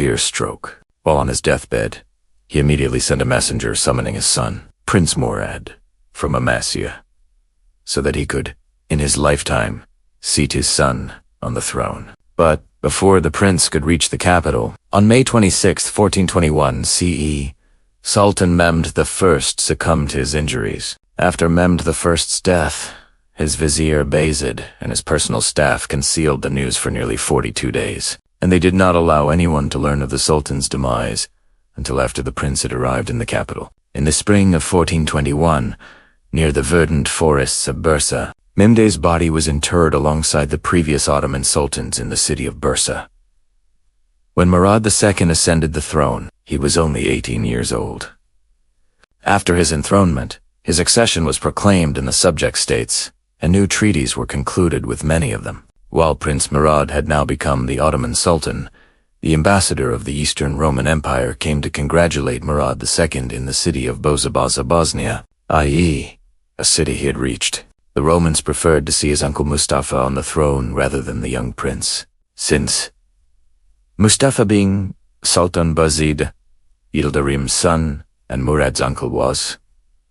severe stroke. While on his deathbed, he immediately sent a messenger summoning his son, Prince Murad, from Amasya, so that he could, in his lifetime, seat his son on the throne. But before the prince could reach the capital, on May 26, 1421 CE, Sultan Mehmed I succumbed to his injuries. After Mehmed I's death, his vizier Bayezid and his personal staff concealed the news for nearly 42 days, and they did not allow anyone to learn of the Sultan's demise until after the prince had arrived in the capital. In the spring of 1421, near the verdant forests of Bursa, Mehmed's body was interred alongside the previous Ottoman sultans in the city of Bursa. When Murad II ascended the throne, he was only 18 years old. After his enthronement, his accession was proclaimed in the subject states, and new treaties were concluded with many of them. While Prince Murad had now become the Ottoman Sultan, the ambassador of the Eastern Roman Empire came to congratulate Murad II in the city of Bozabaza, Bosnia, i.e., a city he had reached. The Romans preferred to see his uncle Mustafa on the throne rather than the young prince, since Mustafa, being Sultan Bayezid, Yildirim's son, and Murad's uncle, was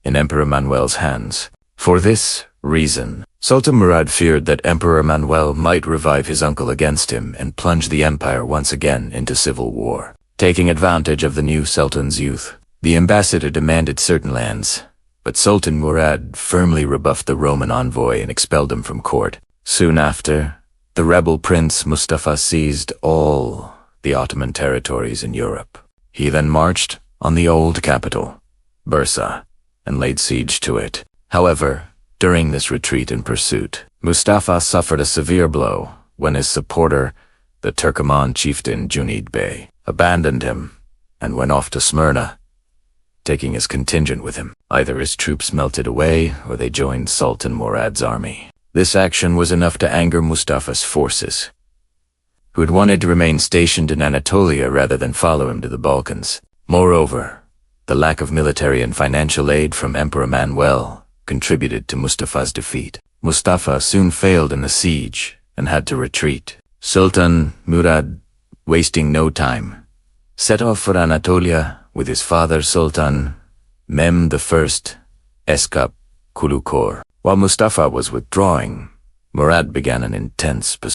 in Emperor Manuel's hands. For this reason, Sultan Murad feared that Emperor Manuel might revive his uncle against him and plunge the empire once again into civil war. Taking advantage of the new sultan's youth, the ambassador demanded certain lands, but Sultan Murad firmly rebuffed the Roman envoy and expelled him from court. Soon after, the rebel Prince Mustafa seized all the Ottoman territories in Europe. He then marched on the old capital, Bursa, and laid siege to it. However, during this retreat and pursuit, Mustafa suffered a severe blow when his supporter, the Turkoman chieftain Junid Bey, abandoned him and went off to Smyrna, taking his contingent with him. Either his troops melted away or they joined Sultan Murad's army. This action was enough to anger Mustafa's forces, who had wanted to remain stationed in Anatolia rather than follow him to the Balkans. Moreover, the lack of military and financial aid from Emperor Manuel contributed to Mustafa's defeat. Mustafa soon failed in the siege and had to retreat. Sultan Murad, wasting no time, set off for Anatolia with his father Sultan Mehmed I Eskap Kulukor. While Mustafa was withdrawing, Murad began an intense pursuit.